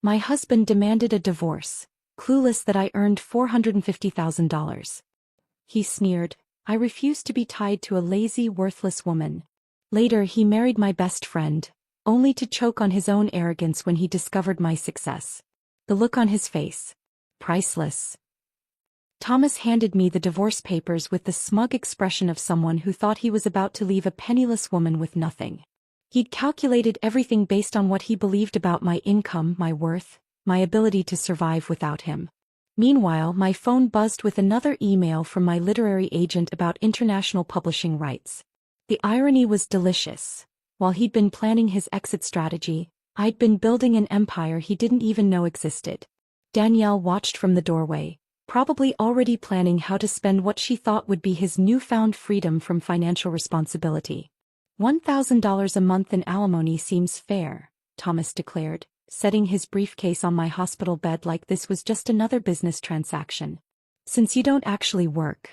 My husband demanded a divorce, clueless that I earned $450,000. He sneered, I refused to be tied to a lazy, worthless woman. Later he married my best friend, only to choke on his own arrogance when he discovered my success. The look on his face. Priceless. Thomas handed me the divorce papers with the smug expression of someone who thought he was about to leave a penniless woman with nothing. He'd calculated everything based on what he believed about my income, my worth, my ability to survive without him. Meanwhile, my phone buzzed with another email from my literary agent about international publishing rights. The irony was delicious. While he'd been planning his exit strategy, I'd been building an empire he didn't even know existed. Danielle watched from the doorway, probably already planning how to spend what she thought would be his newfound freedom from financial responsibility. $1,000 a month in alimony seems fair, Thomas declared, setting his briefcase on my hospital bed like this was just another business transaction. Since you don't actually work.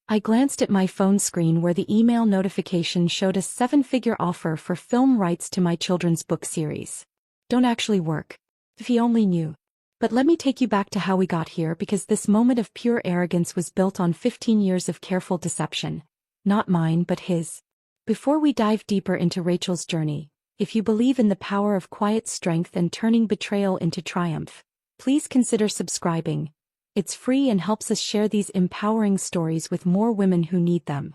I glanced at my phone screen where the email notification showed a seven-figure offer for film rights to my children's book series. Don't actually work. If he only knew. But let me take you back to how we got here because this moment of pure arrogance was built on 15 years of careful deception. Not mine but his. Before we dive deeper into Rachel's journey, if you believe in the power of quiet strength and turning betrayal into triumph, please consider subscribing. It's free and helps us share these empowering stories with more women who need them.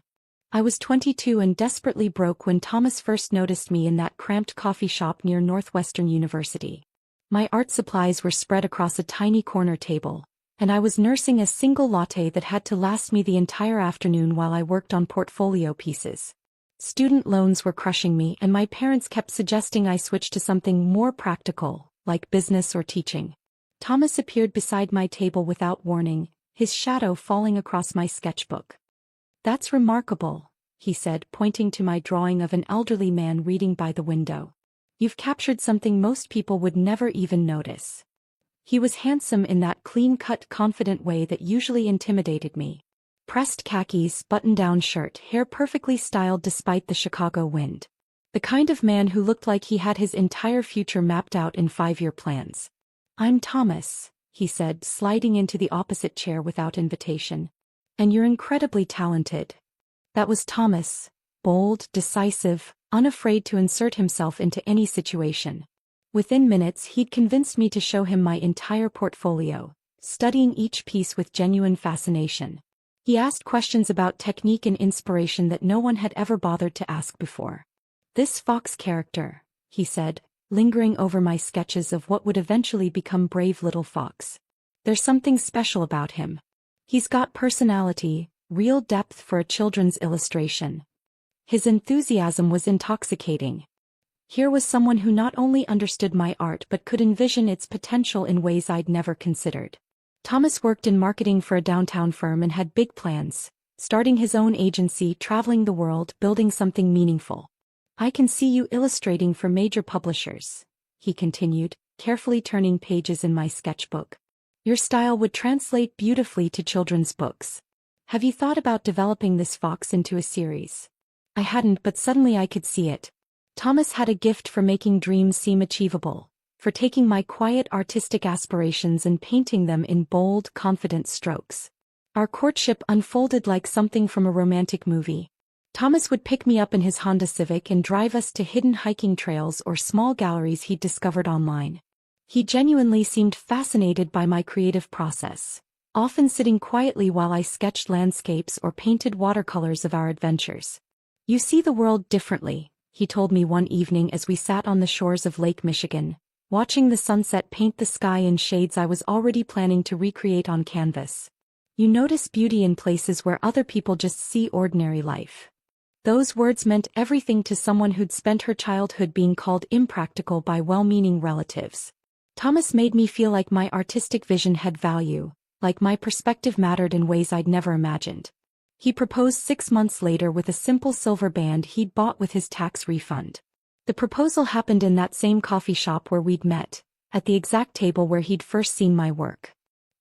I was 22 and desperately broke when Thomas first noticed me in that cramped coffee shop near Northwestern University. My art supplies were spread across a tiny corner table, and I was nursing a single latte that had to last me the entire afternoon while I worked on portfolio pieces. Student loans were crushing me and my parents kept suggesting I switch to something more practical, like business or teaching. Thomas appeared beside my table without warning, his shadow falling across my sketchbook. That's remarkable, he said, pointing to my drawing of an elderly man reading by the window. You've captured something most people would never even notice. He was handsome in that clean-cut, confident way that usually intimidated me. Pressed khakis, button-down shirt, hair perfectly styled despite the Chicago wind. The kind of man who looked like he had his entire future mapped out in 5-year plans. I'm Thomas, he said, sliding into the opposite chair without invitation. And you're incredibly talented. That was Thomas, bold, decisive, unafraid to insert himself into any situation. Within minutes he'd convinced me to show him my entire portfolio, studying each piece with genuine fascination. He asked questions about technique and inspiration that no one had ever bothered to ask before. This Fox character, he said, lingering over my sketches of what would eventually become Brave Little Fox. There's something special about him. He's got personality, real depth for a children's illustration. His enthusiasm was intoxicating. Here was someone who not only understood my art but could envision its potential in ways I'd never considered. Thomas worked in marketing for a downtown firm and had big plans, starting his own agency, traveling the world, building something meaningful. I can see you illustrating for major publishers, he continued, carefully turning pages in my sketchbook. Your style would translate beautifully to children's books. Have you thought about developing this Fox into a series? I hadn't, but suddenly I could see it. Thomas had a gift for making dreams seem achievable, for taking my quiet artistic aspirations and painting them in bold, confident strokes. Our courtship unfolded like something from a romantic movie. Thomas would pick me up in his Honda Civic and drive us to hidden hiking trails or small galleries he'd discovered online. He genuinely seemed fascinated by my creative process, often sitting quietly while I sketched landscapes or painted watercolors of our adventures. You see the world differently, he told me one evening as we sat on the shores of Lake Michigan, watching the sunset paint the sky in shades I was already planning to recreate on canvas. You notice beauty in places where other people just see ordinary life. Those words meant everything to someone who'd spent her childhood being called impractical by well-meaning relatives. Thomas made me feel like my artistic vision had value, like my perspective mattered in ways I'd never imagined. He proposed 6 months later with a simple silver band he'd bought with his tax refund. The proposal happened in that same coffee shop where we'd met, at the exact table where he'd first seen my work.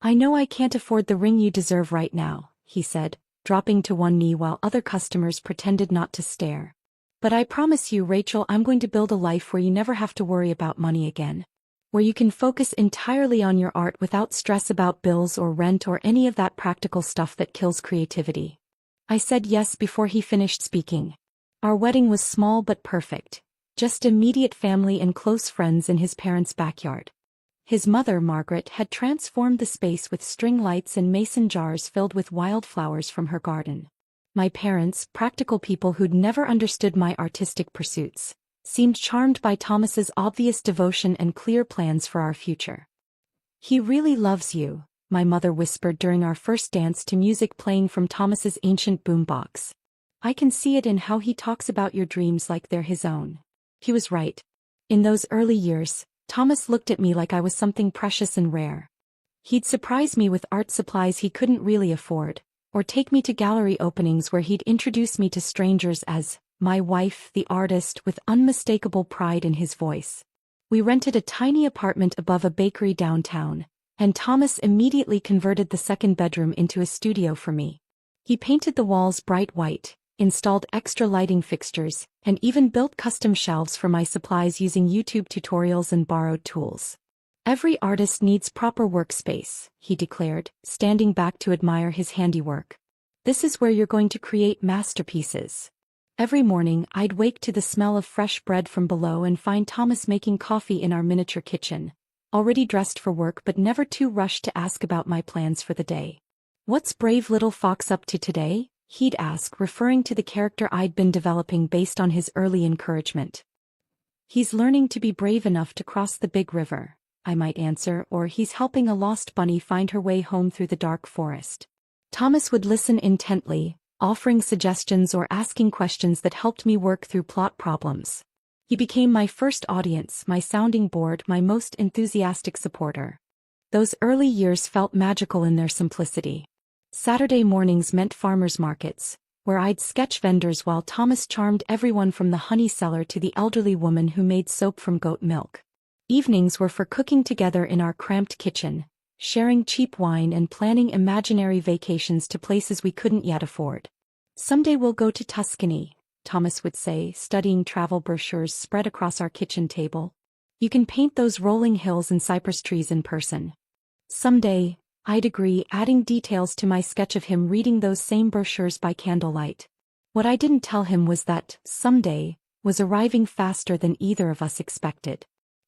I know I can't afford the ring you deserve right now, he said, dropping to one knee while other customers pretended not to stare. But I promise you, Rachel, I'm going to build a life where you never have to worry about money again. where you can focus entirely on your art without stress about bills or rent or any of that practical stuff that kills creativity. I said yes before he finished speaking. Our wedding was small but perfect, just immediate family and close friends in his parents' backyard. His mother, Margaret, had transformed the space with string lights and mason jars filled with wildflowers from her garden. My parents, practical people who'd never understood my artistic pursuits, seemed charmed by Thomas's obvious devotion and clear plans for our future. "He really loves you," my mother whispered during our first dance to music playing from Thomas's ancient boombox. "I can see it in how he talks about your dreams like they're his own." He was right. In those early years, Thomas looked at me like I was something precious and rare. He'd surprise me with art supplies he couldn't really afford, or take me to gallery openings where he'd introduce me to strangers as my wife, the artist, with unmistakable pride in his voice. We rented a tiny apartment above a bakery downtown, and Thomas immediately converted the second bedroom into a studio for me. He painted the walls bright white, installed extra lighting fixtures, and even built custom shelves for my supplies using YouTube tutorials and borrowed tools. "Every artist needs proper workspace," he declared, standing back to admire his handiwork. "This is where you're going to create masterpieces." Every morning, I'd wake to the smell of fresh bread from below and find Thomas making coffee in our miniature kitchen, already dressed for work but never too rushed to ask about my plans for the day. "What's brave little fox up to today?" he'd ask, referring to the character I'd been developing based on his early encouragement. "He's learning to be brave enough to cross the big river," I might answer, or "he's helping a lost bunny find her way home through the dark forest." Thomas would listen intently, offering suggestions or asking questions that helped me work through plot problems. He became my first audience, my sounding board, my most enthusiastic supporter. Those early years felt magical in their simplicity. Saturday mornings meant farmers' markets, where I'd sketch vendors while Thomas charmed everyone from the honey seller to the elderly woman who made soap from goat milk. Evenings were for cooking together in our cramped kitchen, sharing cheap wine and planning imaginary vacations to places we couldn't yet afford. "Someday we'll go to Tuscany," Thomas would say, studying travel brochures spread across our kitchen table. "You can paint those rolling hills and cypress trees in person." "Someday," I'd agree, adding details to my sketch of him reading those same brochures by candlelight. What I didn't tell him was that "someday" was arriving faster than either of us expected.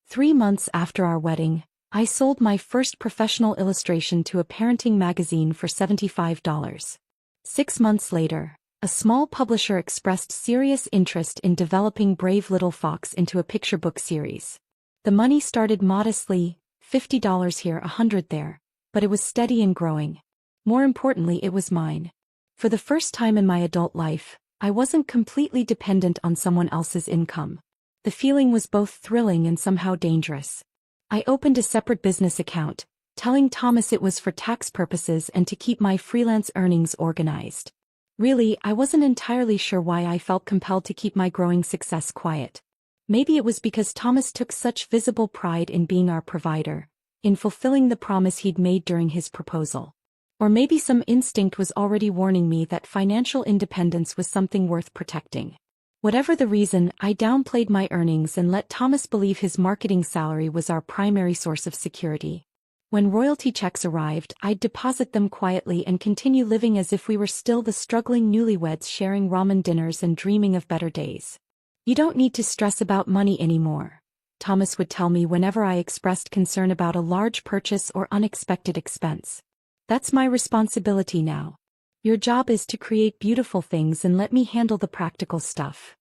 3 months after our wedding, I sold my first professional illustration to a parenting magazine for $75. 6 months later, a small publisher expressed serious interest in developing Brave Little Fox into a picture book series. The money started modestly, $50 here, $100 there, but it was steady and growing. More importantly, it was mine. For the first time in my adult life, I wasn't completely dependent on someone else's income. The feeling was both thrilling and somehow dangerous. I opened a separate business account, telling Thomas it was for tax purposes and to keep my freelance earnings organized. Really, I wasn't entirely sure why I felt compelled to keep my growing success quiet. Maybe it was because Thomas took such visible pride in being our provider, in fulfilling the promise he'd made during his proposal. Or maybe some instinct was already warning me that financial independence was something worth protecting. Whatever the reason, I downplayed my earnings and let Thomas believe his marketing salary was our primary source of security. When royalty checks arrived, I'd deposit them quietly and continue living as if we were still the struggling newlyweds sharing ramen dinners and dreaming of better days. "You don't need to stress about money anymore," Thomas would tell me whenever I expressed concern about a large purchase or unexpected expense. "That's my responsibility now. Your job is to create beautiful things and let me handle the practical stuff."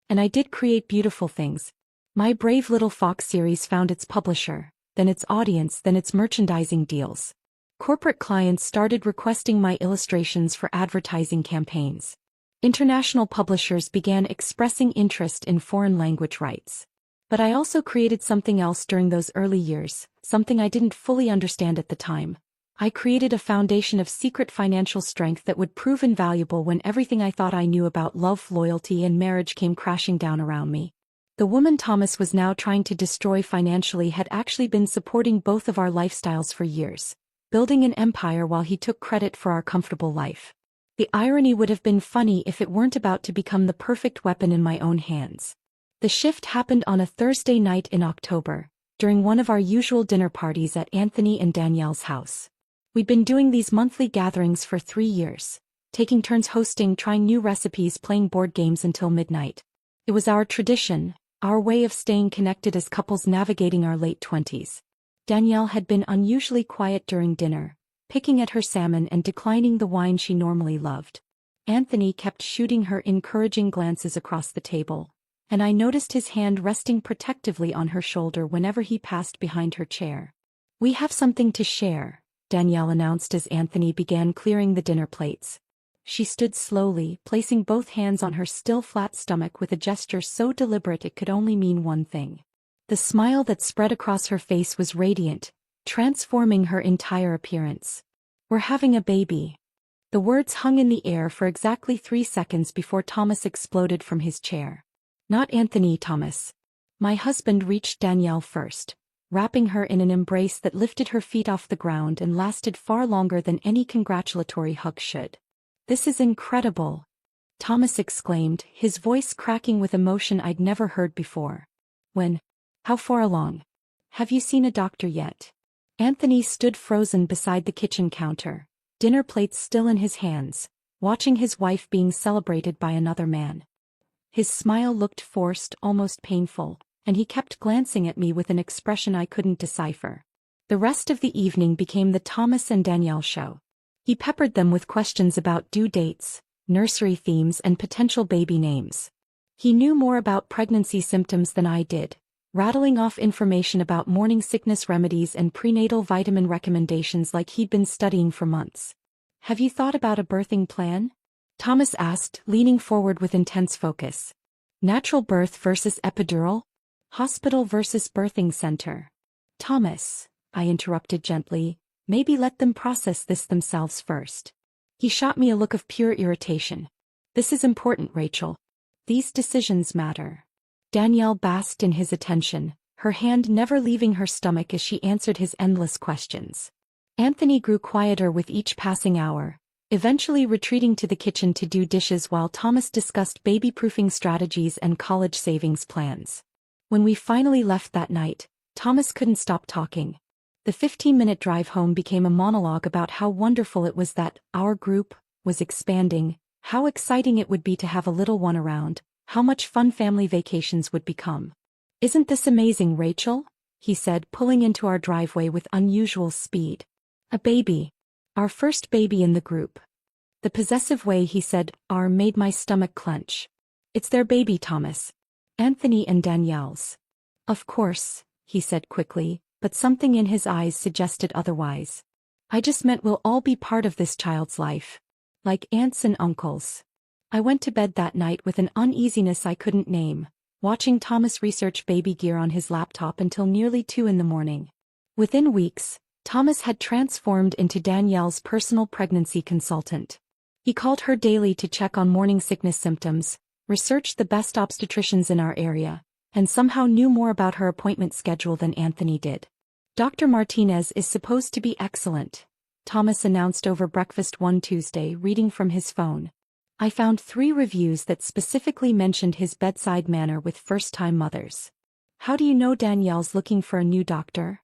And I did create beautiful things. My Brave Little Fox series found its publisher, then its audience, then its merchandising deals. Corporate clients started requesting my illustrations for advertising campaigns. International publishers began expressing interest in foreign language rights. But I also created something else during those early years, something I didn't fully understand at the time. I created a foundation of secret financial strength that would prove invaluable when everything I thought I knew about love, loyalty, and marriage came crashing down around me. The woman Thomas was now trying to destroy financially had actually been supporting both of our lifestyles for years, building an empire while he took credit for our comfortable life. The irony would have been funny if it weren't about to become the perfect weapon in my own hands. The shift happened on a Thursday night in October, during one of our usual dinner parties at Anthony and Danielle's house. We'd been doing these monthly gatherings for 3 years, taking turns hosting, trying new recipes, playing board games until midnight. It was our tradition, our way of staying connected as couples navigating our late 20s. Danielle had been unusually quiet during dinner, picking at her salmon and declining the wine she normally loved. Anthony kept shooting her encouraging glances across the table, and I noticed his hand resting protectively on her shoulder whenever he passed behind her chair. "We have something to share," Danielle announced as Anthony began clearing the dinner plates. She stood slowly, placing both hands on her still flat stomach with a gesture so deliberate it could only mean one thing. The smile that spread across her face was radiant, transforming her entire appearance. "We're having a baby." The words hung in the air for exactly 3 seconds before Thomas exploded from his chair. "Not Anthony, Thomas." My husband reached Danielle first, wrapping her in an embrace that lifted her feet off the ground and lasted far longer than any congratulatory hug should. "This is incredible," Thomas exclaimed, his voice cracking with emotion I'd never heard before. "When? How far along? Have you seen a doctor yet?" Anthony stood frozen beside the kitchen counter, dinner plates still in his hands, watching his wife being celebrated by another man. His smile looked forced, almost painful, and he kept glancing at me with an expression I couldn't decipher. The rest of the evening became the Thomas and Danielle show. He peppered them with questions about due dates, nursery themes, and potential baby names. He knew more about pregnancy symptoms than I did, rattling off information about morning sickness remedies and prenatal vitamin recommendations like he'd been studying for months. "Have you thought about a birthing plan?" Thomas asked, leaning forward with intense focus. "Natural birth versus epidural? Hospital versus birthing center?" "Thomas," I interrupted gently, "maybe let them process this themselves first." He shot me a look of pure irritation. "This is important, Rachel. These decisions matter." Danielle basked in his attention, her hand never leaving her stomach as she answered his endless questions. Anthony grew quieter with each passing hour, eventually retreating to the kitchen to do dishes while Thomas discussed baby-proofing strategies and college savings plans. When we finally left that night, Thomas couldn't stop talking. The 15-minute drive home became a monologue about how wonderful it was that our group was expanding, how exciting it would be to have a little one around, how much fun family vacations would become. "Isn't this amazing, Rachel?" he said, pulling into our driveway with unusual speed. "A baby. Our first baby in the group." The possessive way he said "our" made my stomach clench. "It's their baby, Thomas. Anthony and Danielle's." "Of course," he said quickly, but something in his eyes suggested otherwise. "I just meant we'll all be part of this child's life. Like aunts and uncles." I went to bed that night with an uneasiness I couldn't name, watching Thomas research baby gear on his laptop until nearly 2 in the morning. Within weeks, Thomas had transformed into Danielle's personal pregnancy consultant. He called her daily to check on morning sickness symptoms, researched the best obstetricians in our area, and somehow knew more about her appointment schedule than Anthony did. "Dr. Martinez is supposed to be excellent," Thomas announced over breakfast one Tuesday, reading from his phone. I found 3 reviews that specifically mentioned his bedside manner with first-time mothers. "How do you know Danielle's looking for a new doctor?"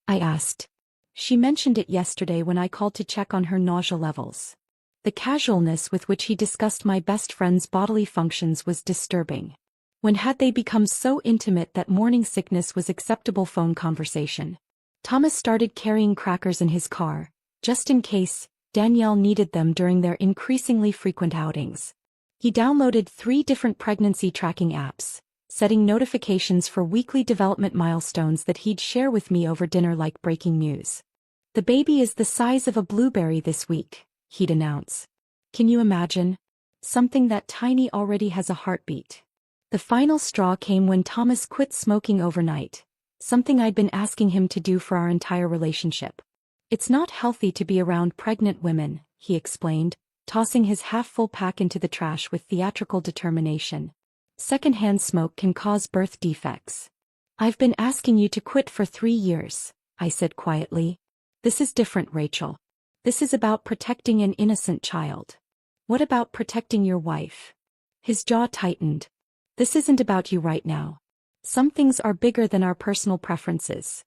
I asked. "She mentioned it yesterday when I called to check on her nausea levels." The casualness with which he discussed my best friend's bodily functions was disturbing. When had they become so intimate that morning sickness was acceptable phone conversation? Thomas started carrying crackers in his car, just in case Danielle needed them during their increasingly frequent outings. He downloaded 3 different pregnancy tracking apps, setting notifications for weekly development milestones that he'd share with me over dinner like breaking news. "The baby is the size of a blueberry this week," he'd announce. "Can you imagine? Something that tiny already has a heartbeat." The final straw came when Thomas quit smoking overnight, something I'd been asking him to do for our entire relationship. "It's not healthy to be around pregnant women," he explained, tossing his half-full pack into the trash with theatrical determination. "Secondhand smoke can cause birth defects." "I've been asking you to quit for 3 years," I said quietly. "This is different, Rachel. This is about protecting an innocent child." "What about protecting your wife?" His jaw tightened. "This isn't about you right now. Some things are bigger than our personal preferences.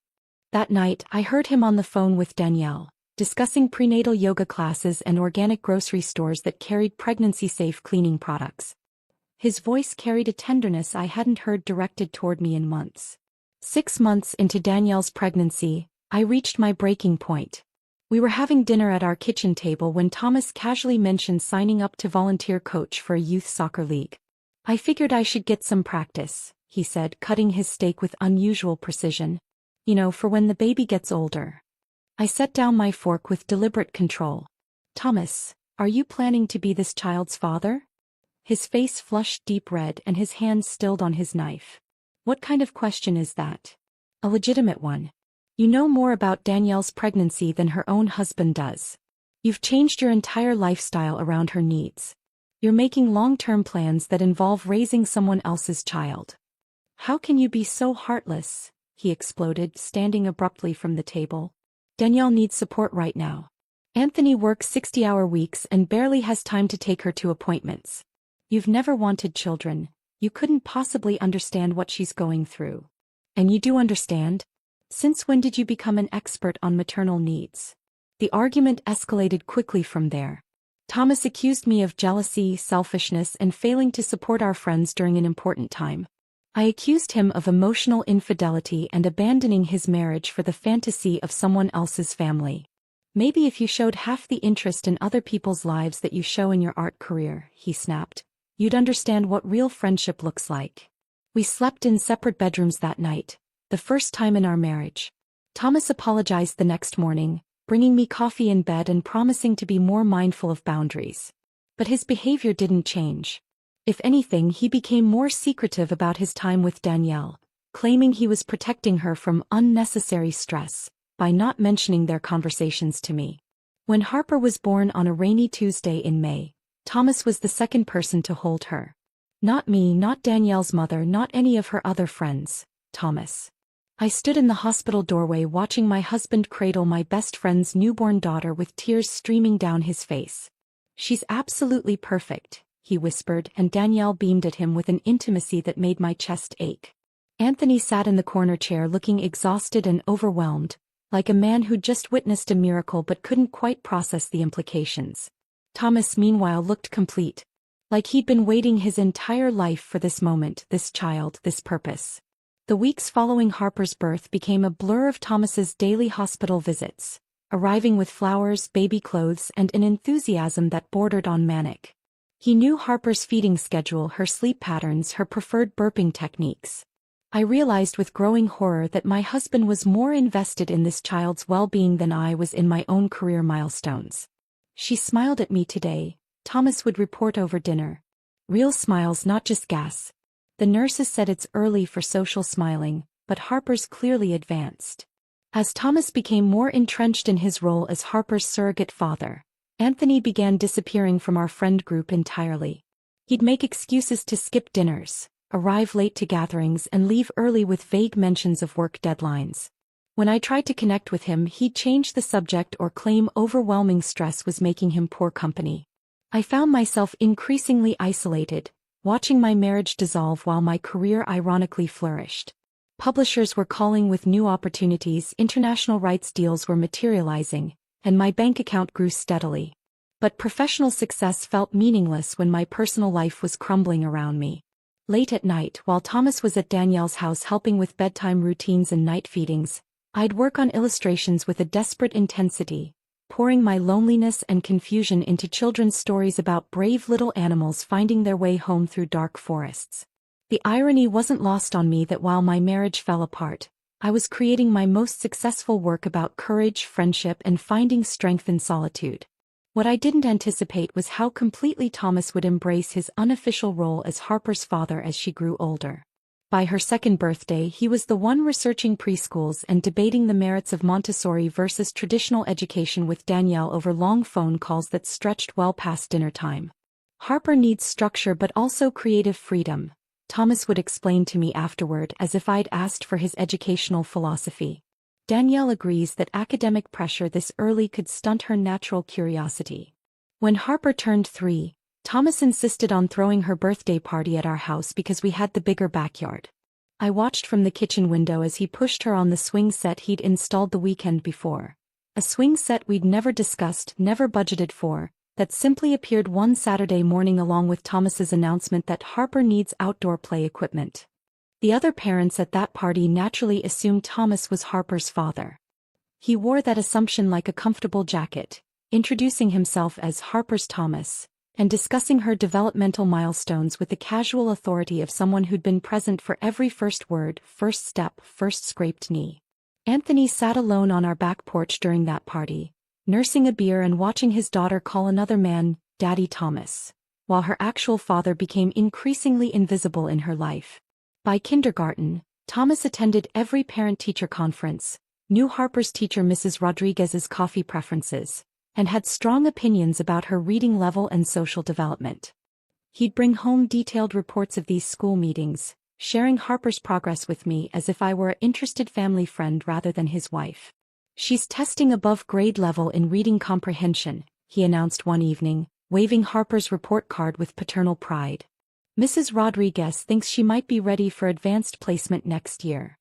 That night, I heard him on the phone with Danielle, discussing prenatal yoga classes and organic grocery stores that carried pregnancy-safe cleaning products. His voice carried a tenderness I hadn't heard directed toward me in months. 6 months into Danielle's pregnancy, I reached my breaking point. We were having dinner at our kitchen table when Thomas casually mentioned signing up to volunteer coach for a youth soccer league. I figured I should get some practice, he said, cutting his steak with unusual precision. For when the baby gets older. I set down my fork with deliberate control. Thomas, are you planning to be this child's father? His face flushed deep red and his hands stilled on his knife. What kind of question is that? A legitimate one. You know more about Danielle's pregnancy than her own husband does. You've changed your entire lifestyle around her needs. You're making long-term plans that involve raising someone else's child. How can you be so heartless? He exploded, standing abruptly from the table. Danielle needs support right now. Anthony works 60-hour weeks and barely has time to take her to appointments. You've never wanted children. You couldn't possibly understand what she's going through. And you do understand? Since when did you become an expert on maternal needs? The argument escalated quickly from there. Thomas accused me of jealousy, selfishness, and failing to support our friends during an important time. I accused him of emotional infidelity and abandoning his marriage for the fantasy of someone else's family. Maybe if you showed half the interest in other people's lives that you show in your art career, he snapped, you'd understand what real friendship looks like. We slept in separate bedrooms that night, the first time in our marriage. Thomas apologized the next morning, bringing me coffee in bed and promising to be more mindful of boundaries. But his behavior didn't change. If anything, he became more secretive about his time with Danielle, claiming he was protecting her from unnecessary stress by not mentioning their conversations to me. When Harper was born on a rainy Tuesday in May, Thomas was the second person to hold her. Not me, not Danielle's mother, not any of her other friends, Thomas. I stood in the hospital doorway watching my husband cradle my best friend's newborn daughter with tears streaming down his face. She's absolutely perfect, he whispered, and Danielle beamed at him with an intimacy that made my chest ache. Anthony sat in the corner chair looking exhausted and overwhelmed, like a man who'd just witnessed a miracle but couldn't quite process the implications. Thomas, meanwhile, looked complete. Like he'd been waiting his entire life for this moment, this child, this purpose. The weeks following Harper's birth became a blur of Thomas's daily hospital visits, arriving with flowers, baby clothes, and an enthusiasm that bordered on manic. He knew Harper's feeding schedule, her sleep patterns, her preferred burping techniques. I realized with growing horror that my husband was more invested in this child's well-being than I was in my own career milestones. She smiled at me today, Thomas would report over dinner. Real smiles, not just gas. The nurses said it's early for social smiling, but Harper's clearly advanced. As Thomas became more entrenched in his role as Harper's surrogate father, Anthony began disappearing from our friend group entirely. He'd make excuses to skip dinners, arrive late to gatherings, and leave early with vague mentions of work deadlines. When I tried to connect with him, he'd change the subject or claim overwhelming stress was making him poor company. I found myself increasingly isolated, watching my marriage dissolve while my career ironically flourished. Publishers were calling with new opportunities, international rights deals were materializing, and my bank account grew steadily. But professional success felt meaningless when my personal life was crumbling around me. Late at night, while Thomas was at Danielle's house helping with bedtime routines and night feedings, I'd work on illustrations with a desperate intensity, pouring my loneliness and confusion into children's stories about brave little animals finding their way home through dark forests. The irony wasn't lost on me that while my marriage fell apart, I was creating my most successful work about courage, friendship, and finding strength in solitude. What I didn't anticipate was how completely Thomas would embrace his unofficial role as Harper's father as she grew older. By her second birthday, he was the one researching preschools and debating the merits of Montessori versus traditional education with Danielle over long phone calls that stretched well past dinner time. Harper needs structure but also creative freedom, Thomas would explain to me afterward, as if I'd asked for his educational philosophy. Danielle agrees that academic pressure this early could stunt her natural curiosity. When Harper turned 3, Thomas insisted on throwing her birthday party at our house because we had the bigger backyard. I watched from the kitchen window as he pushed her on the swing set he'd installed the weekend before. A swing set we'd never discussed, never budgeted for, that simply appeared one Saturday morning along with Thomas's announcement that Harper needs outdoor play equipment. The other parents at that party naturally assumed Thomas was Harper's father. He wore that assumption like a comfortable jacket, introducing himself as Harper's Thomas, and discussing her developmental milestones with the casual authority of someone who'd been present for every first word, first step, first scraped knee. Anthony sat alone on our back porch during that party, nursing a beer and watching his daughter call another man Daddy Thomas, while her actual father became increasingly invisible in her life. By kindergarten, Thomas attended every parent-teacher conference, knew Harper's teacher Mrs. Rodriguez's coffee preferences, and had strong opinions about her reading level and social development. He'd bring home detailed reports of these school meetings, sharing Harper's progress with me as if I were an interested family friend rather than his wife. "She's testing above grade level in reading comprehension," he announced one evening, waving Harper's report card with paternal pride. "Mrs. Rodriguez thinks she might be ready for advanced placement next year."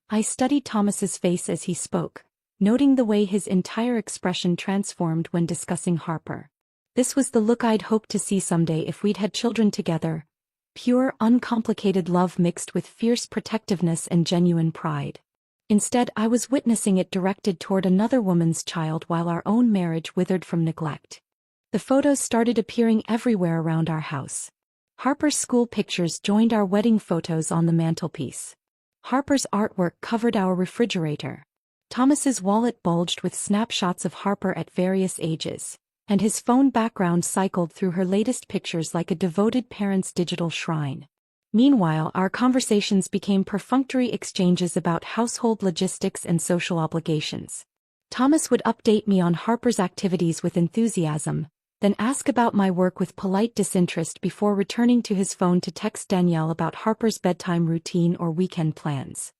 I studied Thomas's face as he spoke, noting the way his entire expression transformed when discussing Harper. This was the look I'd hoped to see someday if we'd had children together. Pure, uncomplicated love mixed with fierce protectiveness and genuine pride. Instead, I was witnessing it directed toward another woman's child while our own marriage withered from neglect. The photos started appearing everywhere around our house. Harper's school pictures joined our wedding photos on the mantelpiece. Harper's artwork covered our refrigerator. Thomas's wallet bulged with snapshots of Harper at various ages, and his phone background cycled through her latest pictures like a devoted parent's digital shrine. Meanwhile, our conversations became perfunctory exchanges about household logistics and social obligations. Thomas would update me on Harper's activities with enthusiasm, then ask about my work with polite disinterest before returning to his phone to text Danielle about Harper's bedtime routine or weekend plans.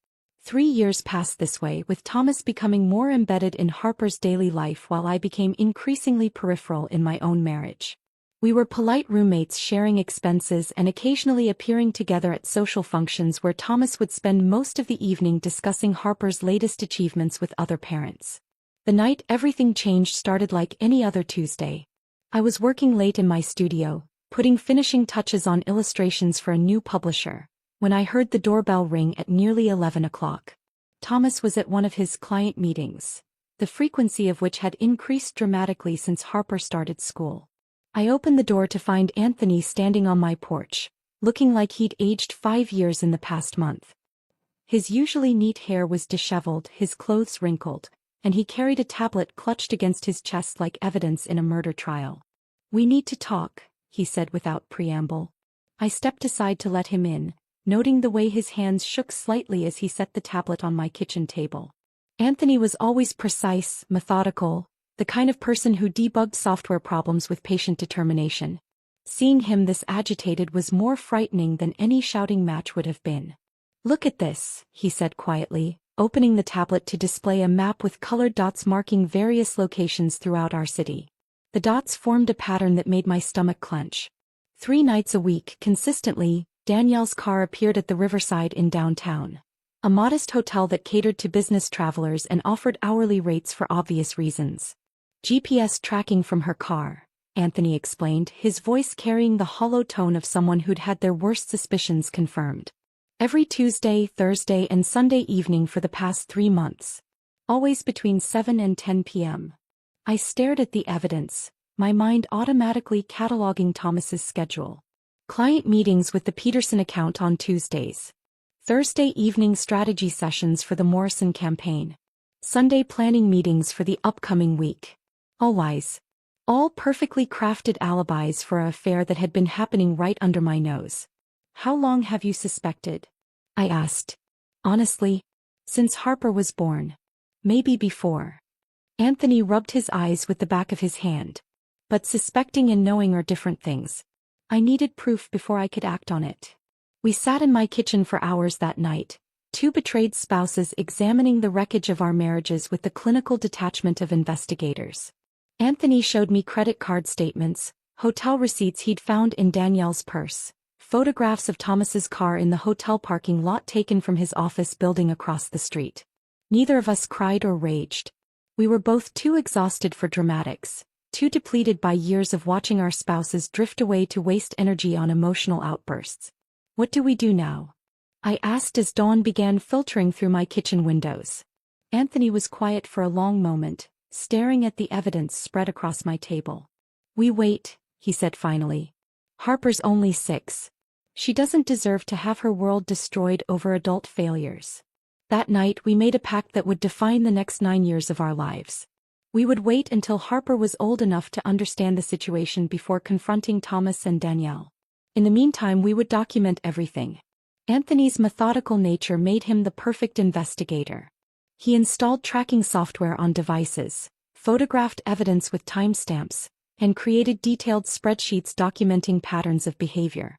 3 years passed this way, with Thomas becoming more embedded in Harper's daily life while I became increasingly peripheral in my own marriage. We were polite roommates sharing expenses and occasionally appearing together at social functions where Thomas would spend most of the evening discussing Harper's latest achievements with other parents. The night everything changed started like any other Tuesday. I was working late in my studio, putting finishing touches on illustrations for a new publisher, when I heard the doorbell ring at nearly 11 o'clock. Thomas was at one of his client meetings, the frequency of which had increased dramatically since Harper started school. I opened the door to find Anthony standing on my porch, looking like he'd aged 5 years in the past month. His usually neat hair was disheveled, his clothes wrinkled, and he carried a tablet clutched against his chest like evidence in a murder trial. "We need to talk," he said without preamble. I stepped aside to let him in, noting the way his hands shook slightly as he set the tablet on my kitchen table. Anthony was always precise, methodical, the kind of person who debugged software problems with patient determination. Seeing him this agitated was more frightening than any shouting match would have been. "Look at this," he said quietly, opening the tablet to display a map with colored dots marking various locations throughout our city. The dots formed a pattern that made my stomach clench. 3 nights a week, consistently, Danielle's car appeared at the Riverside in downtown, a modest hotel that catered to business travelers and offered hourly rates for obvious reasons. "GPS tracking from her car," Anthony explained, his voice carrying the hollow tone of someone who'd had their worst suspicions confirmed. "Every Tuesday, Thursday, and Sunday evening for the past 3 months. Always between 7 and 10 p.m. I stared at the evidence, my mind automatically cataloging Thomas's schedule. Client meetings with the Peterson account on Tuesdays. Thursday evening strategy sessions for the Morrison campaign. Sunday planning meetings for the upcoming week. Always. All perfectly crafted alibis for an affair that had been happening right under my nose. "How long have you suspected?" I asked. "Honestly, since Harper was born. Maybe before." Anthony rubbed his eyes with the back of his hand. "But suspecting and knowing are different things. I needed proof before I could act on it." We sat in my kitchen for hours that night, 2 betrayed spouses examining the wreckage of our marriages with the clinical detachment of investigators. Anthony showed me credit card statements, hotel receipts he'd found in Danielle's purse, photographs of Thomas's car in the hotel parking lot taken from his office building across the street. Neither of us cried or raged. We were both too exhausted for dramatics, too depleted by years of watching our spouses drift away to waste energy on emotional outbursts. What do we do now? I asked as dawn began filtering through my kitchen windows. Anthony was quiet for a long moment, staring at the evidence spread across my table. We wait, he said finally. Harper's only 6. She doesn't deserve to have her world destroyed over adult failures. That night we made a pact that would define the next 9 years of our lives. We would wait until Harper was old enough to understand the situation before confronting Thomas and Danielle. In the meantime we would document everything. Anthony's methodical nature made him the perfect investigator. He installed tracking software on devices, photographed evidence with timestamps, and created detailed spreadsheets documenting patterns of behavior.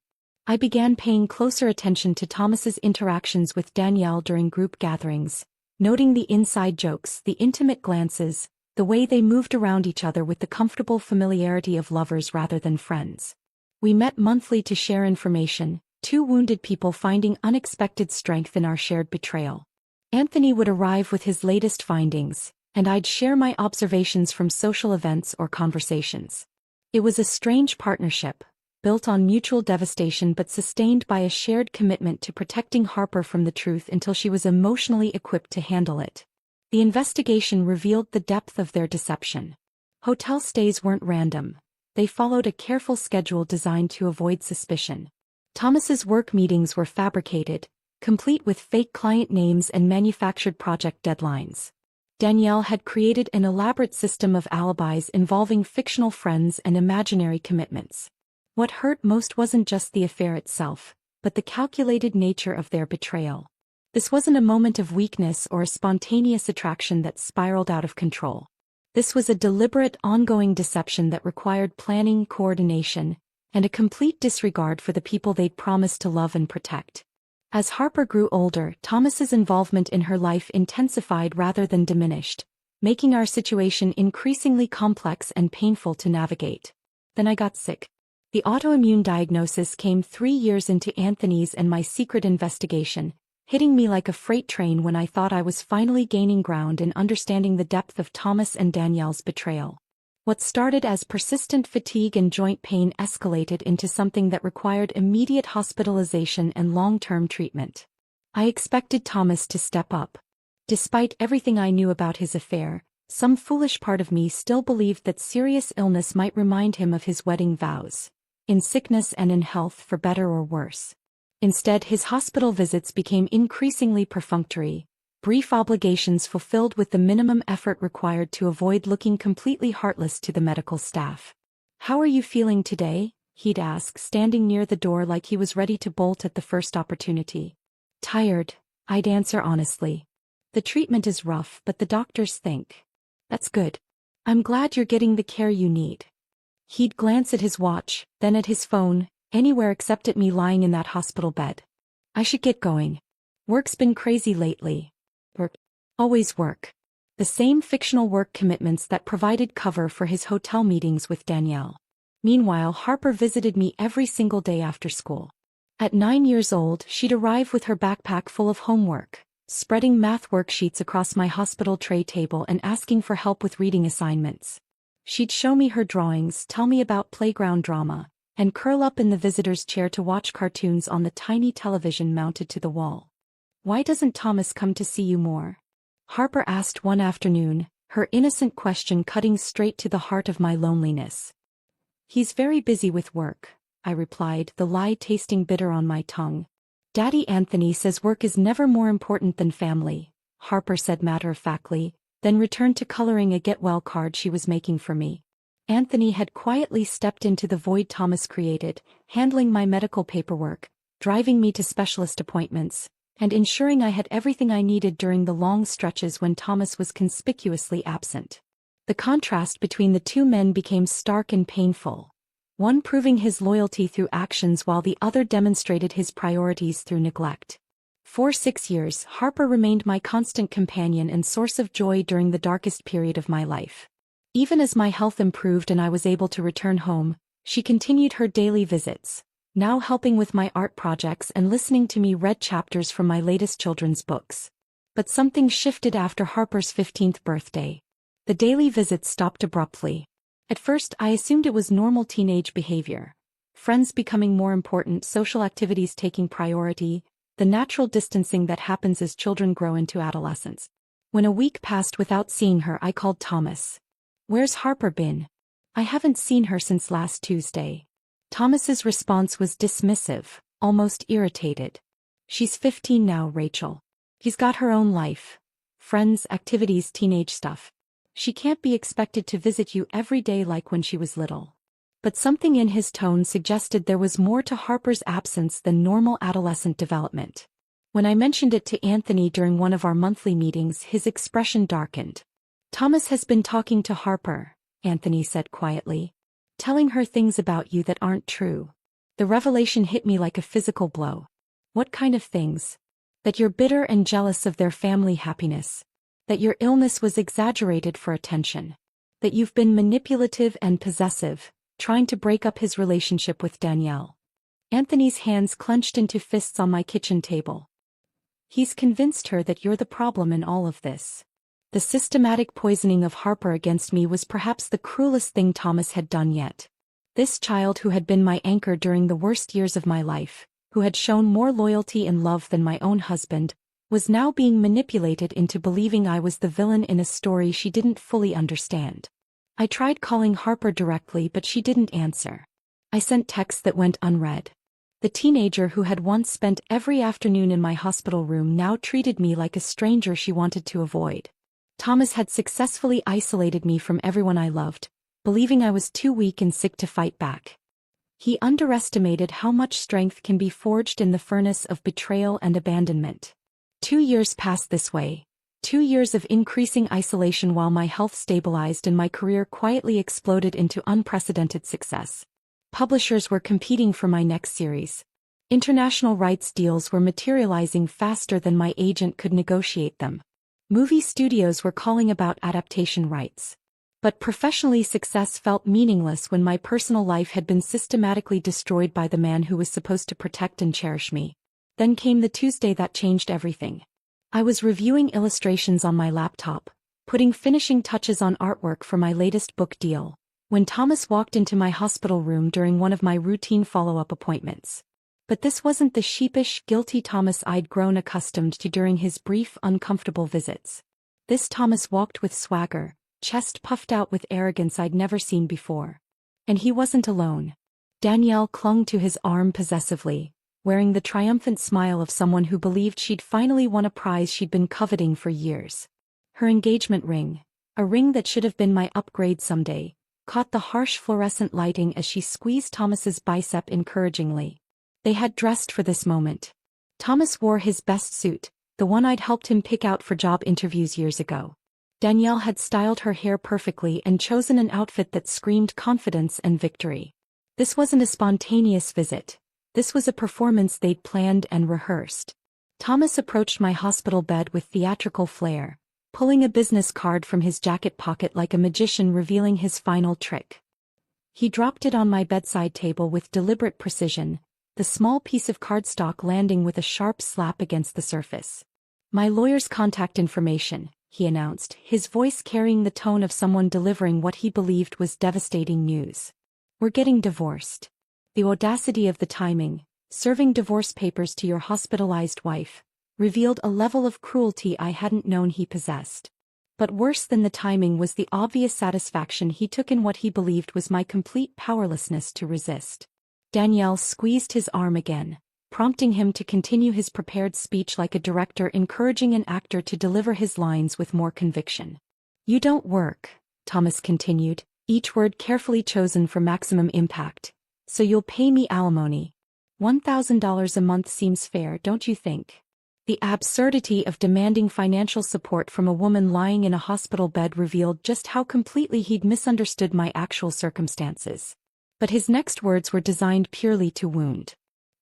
I began paying closer attention to Thomas's interactions with Danielle during group gatherings, noting the inside jokes, the intimate glances, the way they moved around each other with the comfortable familiarity of lovers rather than friends. We met monthly to share information, two wounded people finding unexpected strength in our shared betrayal. Anthony would arrive with his latest findings, and I'd share my observations from social events or conversations. It was a strange partnership, built on mutual devastation but sustained by a shared commitment to protecting Harper from the truth until she was emotionally equipped to handle it. The investigation revealed the depth of their deception. Hotel stays weren't random. They followed a careful schedule designed to avoid suspicion. Thomas's work meetings were fabricated, complete with fake client names and manufactured project deadlines. Danielle had created an elaborate system of alibis involving fictional friends and imaginary commitments. What hurt most wasn't just the affair itself, but the calculated nature of their betrayal. This wasn't a moment of weakness or a spontaneous attraction that spiraled out of control. This was a deliberate, ongoing deception that required planning, coordination, and a complete disregard for the people they'd promised to love and protect. As Harper grew older, Thomas's involvement in her life intensified rather than diminished, making our situation increasingly complex and painful to navigate. Then I got sick. The autoimmune diagnosis came 3 years into Anthony's and my secret investigation, hitting me like a freight train when I thought I was finally gaining ground in understanding the depth of Thomas and Danielle's betrayal. What started as persistent fatigue and joint pain escalated into something that required immediate hospitalization and long-term treatment. I expected Thomas to step up. Despite everything I knew about his affair, some foolish part of me still believed that serious illness might remind him of his wedding vows, in sickness and in health for better or worse. Instead, his hospital visits became increasingly perfunctory, brief obligations fulfilled with the minimum effort required to avoid looking completely heartless to the medical staff. "How are you feeling today?" he'd ask, standing near the door like he was ready to bolt at the first opportunity. "Tired," I'd answer honestly. "The treatment is rough, but the doctors think." "That's good. I'm glad you're getting the care you need." He'd glance at his watch, then at his phone, anywhere except at me lying in that hospital bed. "I should get going. Work's been crazy lately." Work. Always work. The same fictional work commitments that provided cover for his hotel meetings with Danielle. Meanwhile, Harper visited me every single day after school. At 9 years old, she'd arrive with her backpack full of homework, spreading math worksheets across my hospital tray table and asking for help with reading assignments. She'd show me her drawings, tell me about playground drama, and curl up in the visitor's chair to watch cartoons on the tiny television mounted to the wall. "Why doesn't Thomas come to see you more?" Harper asked one afternoon, her innocent question cutting straight to the heart of my loneliness. "He's very busy with work," I replied, the lie tasting bitter on my tongue. "Daddy Anthony says work is never more important than family," Harper said matter-of-factly, then returned to coloring a get-well card she was making for me. Anthony had quietly stepped into the void Thomas created, handling my medical paperwork, driving me to specialist appointments, and ensuring I had everything I needed during the long stretches when Thomas was conspicuously absent. The contrast between the two men became stark and painful, one proving his loyalty through actions while the other demonstrated his priorities through neglect. For 6 years, Harper remained my constant companion and source of joy during the darkest period of my life. Even as my health improved and I was able to return home, she continued her daily visits, now helping with my art projects and listening to me read chapters from my latest children's books. But something shifted after Harper's 15th birthday. The daily visits stopped abruptly. At first, I assumed it was normal teenage behavior. Friends becoming more important, social activities taking priority, the natural distancing that happens as children grow into adolescence. When a week passed without seeing her, I called Thomas. "Where's Harper been? I haven't seen her since last Tuesday." Thomas's response was dismissive, almost irritated. "She's 15 now, Rachel. She's got her own life. Friends, activities, teenage stuff. She can't be expected to visit you every day like when she was little." But something in his tone suggested there was more to Harper's absence than normal adolescent development. When I mentioned it to Anthony during one of our monthly meetings, his expression darkened. "Thomas has been talking to Harper," Anthony said quietly. "Telling her things about you that aren't true." The revelation hit me like a physical blow. "What kind of things?" "That you're bitter and jealous of their family happiness. That your illness was exaggerated for attention. That you've been manipulative and possessive, trying to break up his relationship with Danielle." Anthony's hands clenched into fists on my kitchen table. "He's convinced her that you're the problem in all of this." The systematic poisoning of Harper against me was perhaps the cruelest thing Thomas had done yet. This child who had been my anchor during the worst years of my life, who had shown more loyalty and love than my own husband, was now being manipulated into believing I was the villain in a story she didn't fully understand. I tried calling Harper directly, but she didn't answer. I sent texts that went unread. The teenager who had once spent every afternoon in my hospital room now treated me like a stranger she wanted to avoid. Thomas had successfully isolated me from everyone I loved, believing I was too weak and sick to fight back. He underestimated how much strength can be forged in the furnace of betrayal and abandonment. 2 years passed this way. 2 years of increasing isolation while my health stabilized and my career quietly exploded into unprecedented success. Publishers were competing for my next series. International rights deals were materializing faster than my agent could negotiate them. Movie studios were calling about adaptation rights. But professionally, success felt meaningless when my personal life had been systematically destroyed by the man who was supposed to protect and cherish me. Then came the Tuesday that changed everything. I was reviewing illustrations on my laptop, putting finishing touches on artwork for my latest book deal, when Thomas walked into my hospital room during one of my routine follow-up appointments. But this wasn't the sheepish, guilty Thomas I'd grown accustomed to during his brief, uncomfortable visits. This Thomas walked with swagger, chest puffed out with arrogance I'd never seen before. And he wasn't alone. Danielle clung to his arm possessively, wearing the triumphant smile of someone who believed she'd finally won a prize she'd been coveting for years. Her engagement ring, a ring that should have been my upgrade someday, caught the harsh fluorescent lighting as she squeezed Thomas's bicep encouragingly. They had dressed for this moment. Thomas wore his best suit, the one I'd helped him pick out for job interviews years ago. Danielle had styled her hair perfectly and chosen an outfit that screamed confidence and victory. This wasn't a spontaneous visit. This was a performance they'd planned and rehearsed. Thomas approached my hospital bed with theatrical flair, pulling a business card from his jacket pocket like a magician revealing his final trick. He dropped it on my bedside table with deliberate precision, the small piece of cardstock landing with a sharp slap against the surface. "My lawyer's contact information," he announced, his voice carrying the tone of someone delivering what he believed was devastating news. "We're getting divorced." The audacity of the timing, serving divorce papers to your hospitalized wife, revealed a level of cruelty I hadn't known he possessed. But worse than the timing was the obvious satisfaction he took in what he believed was my complete powerlessness to resist. Danielle squeezed his arm again, prompting him to continue his prepared speech like a director encouraging an actor to deliver his lines with more conviction. "You don't work," Thomas continued, each word carefully chosen for maximum impact, "so you'll pay me alimony. $1,000 a month seems fair, don't you think?" The absurdity of demanding financial support from a woman lying in a hospital bed revealed just how completely he'd misunderstood my actual circumstances. But his next words were designed purely to wound.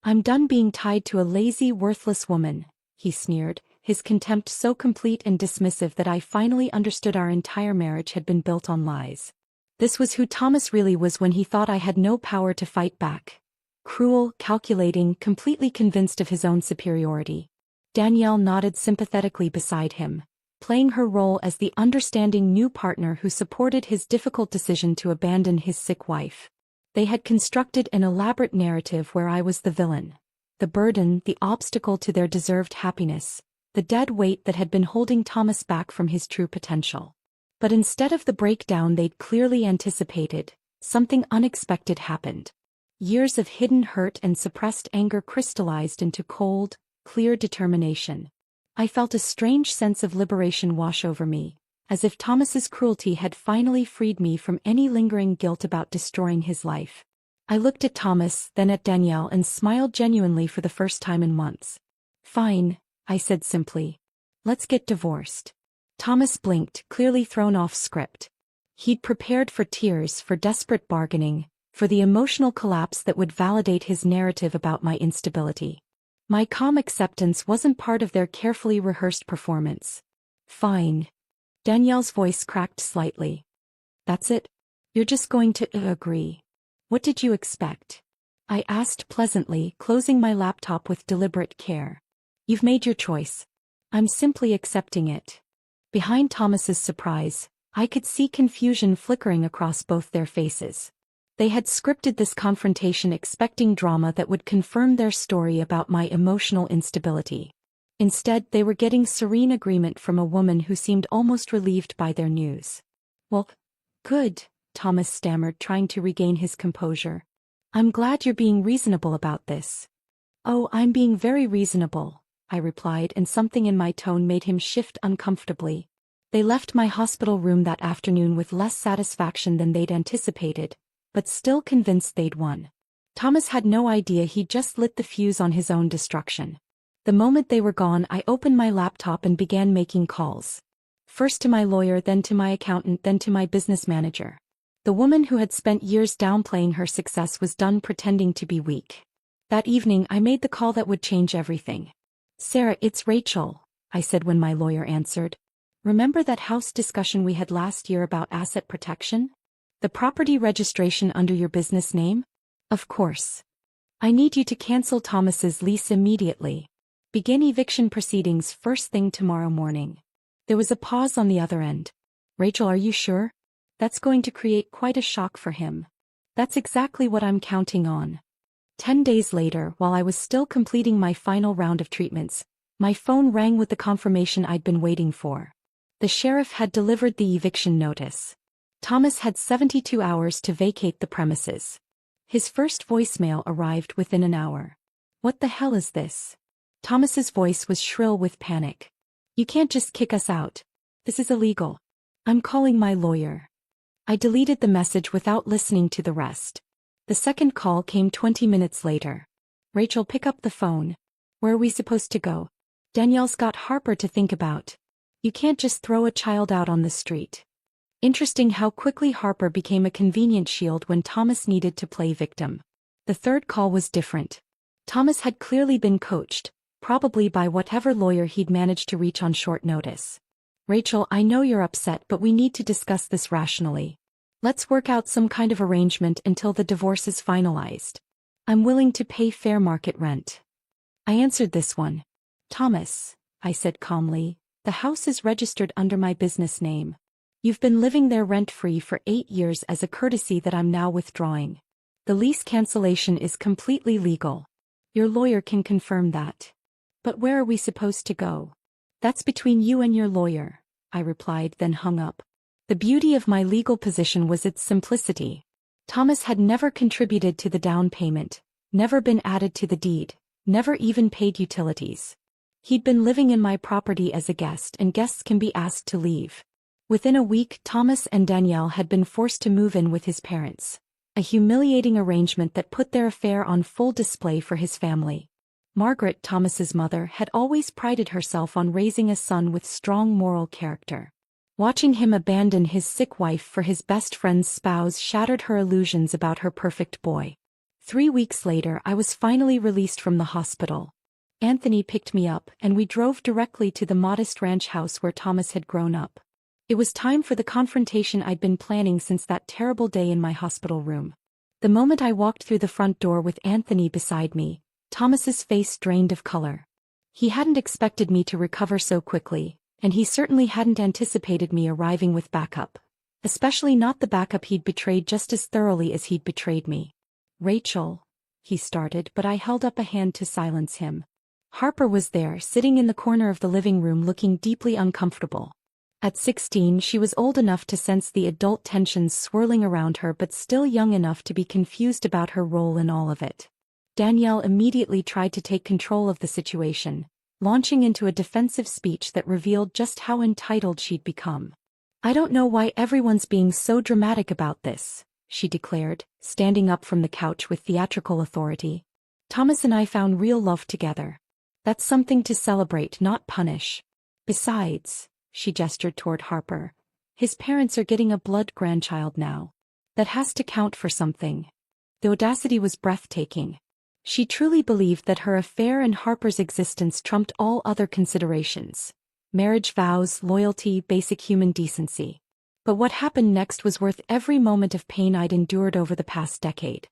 "I'm done being tied to a lazy, worthless woman," he sneered, his contempt so complete and dismissive that I finally understood our entire marriage had been built on lies. This was who Thomas really was when he thought I had no power to fight back. Cruel, calculating, completely convinced of his own superiority. Danielle nodded sympathetically beside him, playing her role as the understanding new partner who supported his difficult decision to abandon his sick wife. They had constructed an elaborate narrative where I was the villain, the burden, the obstacle to their deserved happiness, the dead weight that had been holding Thomas back from his true potential. But instead of the breakdown they'd clearly anticipated, something unexpected happened. Years of hidden hurt and suppressed anger crystallized into cold, clear determination. I felt a strange sense of liberation wash over me, as if Thomas's cruelty had finally freed me from any lingering guilt about destroying his life. I looked at Thomas, then at Danielle, and smiled genuinely for the first time in months. "Fine," I said simply. "Let's get divorced." Thomas blinked, clearly thrown off script. He'd prepared for tears, for desperate bargaining, for the emotional collapse that would validate his narrative about my instability. My calm acceptance wasn't part of their carefully rehearsed performance. "Fine." Danielle's voice cracked slightly. "That's it? You're just going to agree? What did you expect?" I asked pleasantly, closing my laptop with deliberate care. "You've made your choice. I'm simply accepting it." Behind Thomas's surprise, I could see confusion flickering across both their faces. They had scripted this confrontation expecting drama that would confirm their story about my emotional instability. Instead, they were getting serene agreement from a woman who seemed almost relieved by their news. "Well, good," Thomas stammered, trying to regain his composure. "I'm glad you're being reasonable about this." "Oh, I'm being very reasonable," I replied, and something in my tone made him shift uncomfortably. They left my hospital room that afternoon with less satisfaction than they'd anticipated, but still convinced they'd won. Thomas had no idea he'd just lit the fuse on his own destruction. The moment they were gone, I opened my laptop and began making calls. First to my lawyer, then to my accountant, then to my business manager. The woman who had spent years downplaying her success was done pretending to be weak. That evening, I made the call that would change everything. "Sarah, it's Rachel," I said when my lawyer answered. "Remember that house discussion we had last year about asset protection? The property registration under your business name? Of course. I need you to cancel Thomas's lease immediately. Begin eviction proceedings first thing tomorrow morning." There was a pause on the other end. "Rachel, are you sure? That's going to create quite a shock for him." "That's exactly what I'm counting on." 10 days later, while I was still completing my final round of treatments, my phone rang with the confirmation I'd been waiting for. The sheriff had delivered the eviction notice. Thomas had 72 hours to vacate the premises. His first voicemail arrived within an hour. "What the hell is this?" Thomas's voice was shrill with panic. "You can't just kick us out. This is illegal. I'm calling my lawyer." I deleted the message without listening to the rest. The second call came 20 minutes later. "Rachel, pick up the phone. Where are we supposed to go? Danielle's got Harper to think about. You can't just throw a child out on the street." Interesting how quickly Harper became a convenient shield when Thomas needed to play victim. The third call was different. Thomas had clearly been coached, probably by whatever lawyer he'd managed to reach on short notice. "Rachel, I know you're upset, but we need to discuss this rationally. Let's work out some kind of arrangement until the divorce is finalized. I'm willing to pay fair market rent." I answered this one. "Thomas," I said calmly, "the house is registered under my business name. You've been living there rent-free for 8 years as a courtesy that I'm now withdrawing. The lease cancellation is completely legal. Your lawyer can confirm that. But where are we supposed to go?" "That's between you and your lawyer," I replied, then hung up. The beauty of my legal position was its simplicity. Thomas had never contributed to the down payment, never been added to the deed, never even paid utilities. He'd been living in my property as a guest, and guests can be asked to leave. Within a week, Thomas and Danielle had been forced to move in with his parents, a humiliating arrangement that put their affair on full display for his family. Margaret, Thomas's mother, had always prided herself on raising a son with strong moral character. Watching him abandon his sick wife for his best friend's spouse shattered her illusions about her perfect boy. 3 weeks later, I was finally released from the hospital. Anthony picked me up, and we drove directly to the modest ranch house where Thomas had grown up. It was time for the confrontation I'd been planning since that terrible day in my hospital room. The moment I walked through the front door with Anthony beside me, Thomas's face drained of color. He hadn't expected me to recover so quickly, and he certainly hadn't anticipated me arriving with backup. Especially not the backup he'd betrayed just as thoroughly as he'd betrayed me. "Rachel," he started, but I held up a hand to silence him. Harper was there, sitting in the corner of the living room looking deeply uncomfortable. At 16 she was old enough to sense the adult tensions swirling around her but still young enough to be confused about her role in all of it. Danielle immediately tried to take control of the situation, launching into a defensive speech that revealed just how entitled she'd become. "I don't know why everyone's being so dramatic about this," she declared, standing up from the couch with theatrical authority. "Thomas and I found real love together. That's something to celebrate, not punish. Besides," she gestured toward Harper, "his parents are getting a blood grandchild now. That has to count for something." The audacity was breathtaking. She truly believed that her affair and Harper's existence trumped all other considerations. Marriage vows, loyalty, basic human decency. But what happened next was worth every moment of pain I'd endured over the past decade.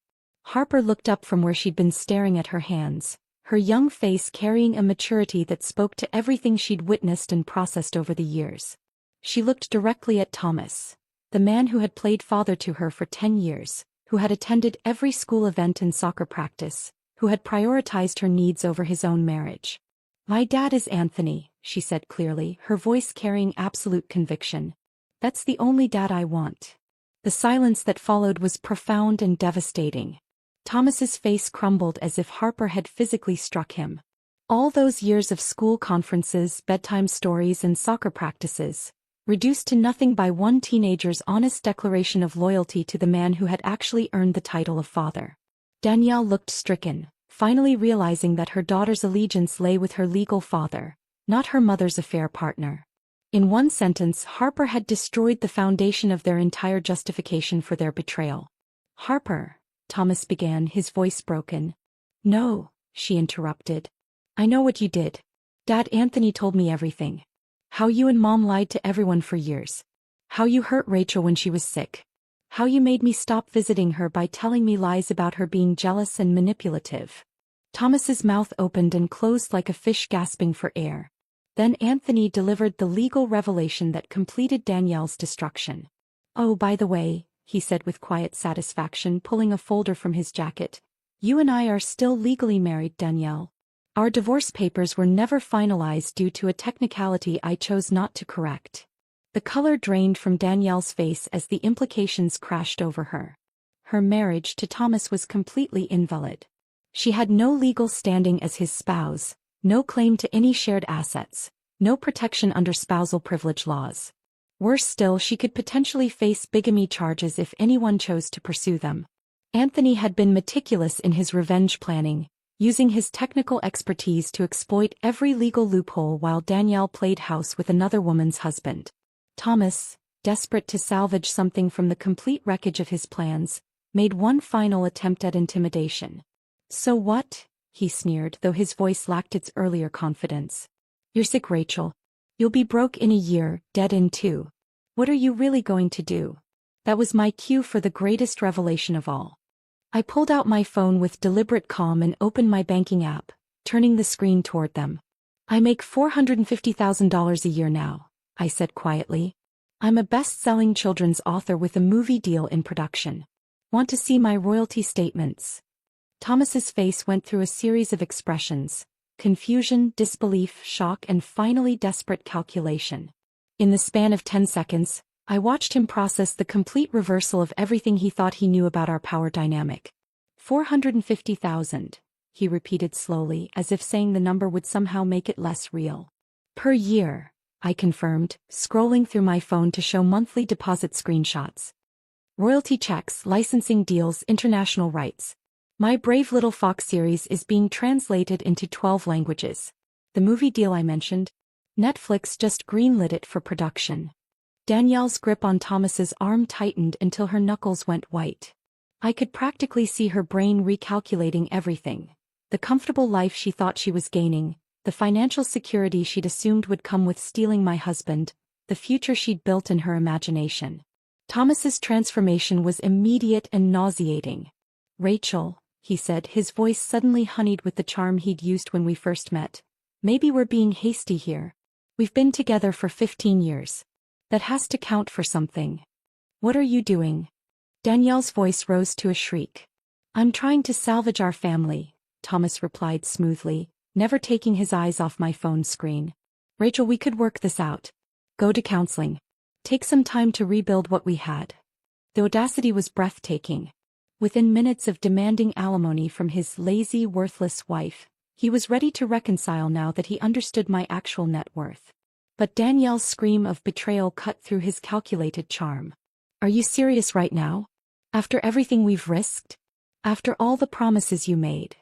Harper looked up from where she'd been staring at her hands, her young face carrying a maturity that spoke to everything she'd witnessed and processed over the years. She looked directly at Thomas, the man who had played father to her for 10 years, who had attended every school event and soccer practice, who had prioritized her needs over his own marriage. "My dad is Anthony," she said clearly, her voice carrying absolute conviction. "That's the only dad I want." The silence that followed was profound and devastating. Thomas's face crumbled as if Harper had physically struck him. All those years of school conferences, bedtime stories and soccer practices, reduced to nothing by one teenager's honest declaration of loyalty to the man who had actually earned the title of father. Danielle looked stricken, finally realizing that her daughter's allegiance lay with her legal father, not her mother's affair partner. In one sentence, Harper had destroyed the foundation of their entire justification for their betrayal. "Harper," Thomas began, his voice broken. "No," she interrupted. "I know what you did. Dad, Anthony told me everything. How you and Mom lied to everyone for years. How you hurt Rachel when she was sick. How you made me stop visiting her by telling me lies about her being jealous and manipulative." Thomas's mouth opened and closed like a fish gasping for air. Then Anthony delivered the legal revelation that completed Danielle's destruction. "Oh, by the way," he said with quiet satisfaction, pulling a folder from his jacket, "you and I are still legally married, Danielle. Our divorce papers were never finalized due to a technicality I chose not to correct." The color drained from Danielle's face as the implications crashed over her. Her marriage to Thomas was completely invalid. She had no legal standing as his spouse, no claim to any shared assets, no protection under spousal privilege laws. Worse still, she could potentially face bigamy charges if anyone chose to pursue them. Anthony had been meticulous in his revenge planning, using his technical expertise to exploit every legal loophole while Danielle played house with another woman's husband. Thomas, desperate to salvage something from the complete wreckage of his plans, made one final attempt at intimidation. "So what?" he sneered, though his voice lacked its earlier confidence. "You're sick, Rachel. You'll be broke in a year, dead in 2. What are you really going to do?" That was my cue for the greatest revelation of all. I pulled out my phone with deliberate calm and opened my banking app, turning the screen toward them. "I make $450,000 a year now," I said quietly. "I'm a best-selling children's author with a movie deal in production. Want to see my royalty statements?" Thomas's face went through a series of expressions: confusion, disbelief, shock, and finally desperate calculation. In the span of 10 seconds, I watched him process the complete reversal of everything he thought he knew about our power dynamic. $450,000, he repeated slowly, as if saying the number would somehow make it less real. "Per year," I confirmed, scrolling through my phone to show monthly deposit screenshots. "Royalty checks, licensing deals, international rights. My Brave Little Fox series is being translated into 12 languages. The movie deal I mentioned? Netflix just greenlit it for production." Danielle's grip on Thomas's arm tightened until her knuckles went white. I could practically see her brain recalculating everything. The comfortable life she thought she was gaining, the financial security she'd assumed would come with stealing my husband, the future she'd built in her imagination. Thomas's transformation was immediate and nauseating. Rachel, he said, his voice suddenly honeyed with the charm he'd used when we first met. Maybe we're being hasty here. We've been together for 15 years. That has to count for something. What are you doing? Danielle's voice rose to a shriek. I'm trying to salvage our family, Thomas replied smoothly, never taking his eyes off my phone screen. Rachel, we could work this out. Go to counseling. Take some time to rebuild what we had. The audacity was breathtaking. Within minutes of demanding alimony from his lazy, worthless wife, he was ready to reconcile now that he understood my actual net worth. But Danielle's scream of betrayal cut through his calculated charm. Are you serious right now? After everything we've risked? After all the promises you made?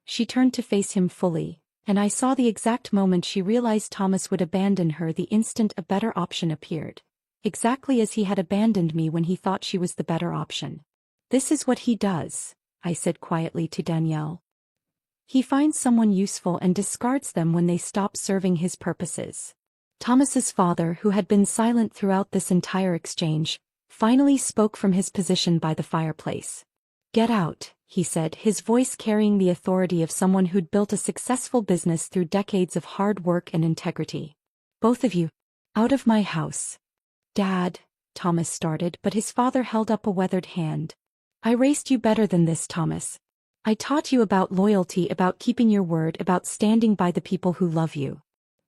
She turned to face him fully, and I saw the exact moment she realized Thomas would abandon her the instant a better option appeared. Exactly as he had abandoned me when he thought she was the better option. This is what he does, I said quietly to Danielle. He finds someone useful and discards them when they stop serving his purposes. Thomas's father, who had been silent throughout this entire exchange, finally spoke from his position by the fireplace. Get out, he said, his voice carrying the authority of someone who'd built a successful business through decades of hard work and integrity. Both of you, out of my house. Dad, Thomas started, but his father held up a weathered hand. I raised you better than this, Thomas. I taught you about loyalty, about keeping your word, about standing by the people who love you.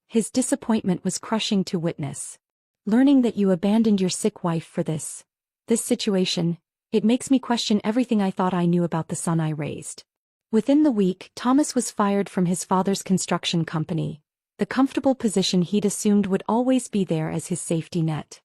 His disappointment was crushing to witness. Learning that you abandoned your sick wife for this situation, it makes me question everything I thought I knew about the son I raised. Within the week, Thomas was fired from his father's construction company, the comfortable position he'd assumed would always be there as his safety net.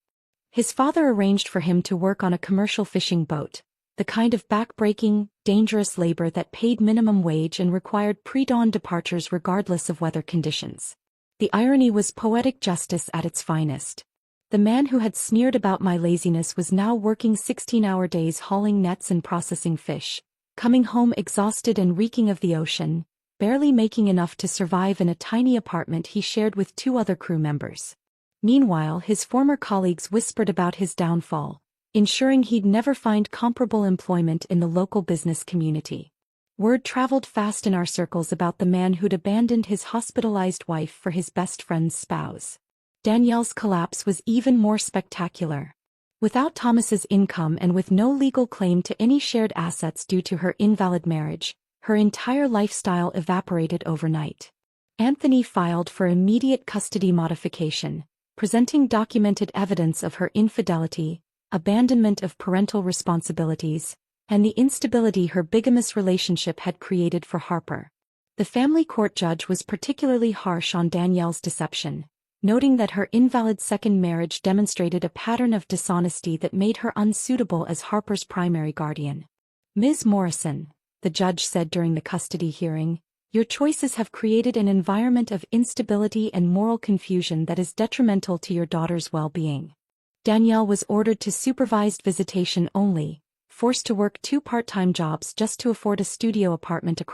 His father arranged for him to work on a commercial fishing boat, the kind of back-breaking, dangerous labor that paid minimum wage and required pre-dawn departures regardless of weather conditions. The irony was poetic justice at its finest. The man who had sneered about my laziness was now working 16-hour days hauling nets and processing fish, coming home exhausted and reeking of the ocean, barely making enough to survive in a tiny apartment he shared with 2 other crew members. Meanwhile, his former colleagues whispered about his downfall, ensuring he'd never find comparable employment in the local business community. Word traveled fast in our circles about the man who'd abandoned his hospitalized wife for his best friend's spouse. Danielle's collapse was even more spectacular. Without Thomas's income and with no legal claim to any shared assets due to her invalid marriage, her entire lifestyle evaporated overnight. Anthony filed for immediate custody modification, presenting documented evidence of her infidelity, abandonment of parental responsibilities, and the instability her bigamous relationship had created for Harper. The family court judge was particularly harsh on Danielle's deception, noting that her invalid second marriage demonstrated a pattern of dishonesty that made her unsuitable as Harper's primary guardian. Ms. Morrison, the judge said during the custody hearing, your choices have created an environment of instability and moral confusion that is detrimental to your daughter's well-being. Danielle was ordered to supervised visitation only, forced to work 2 part-time jobs just to afford a studio apartment across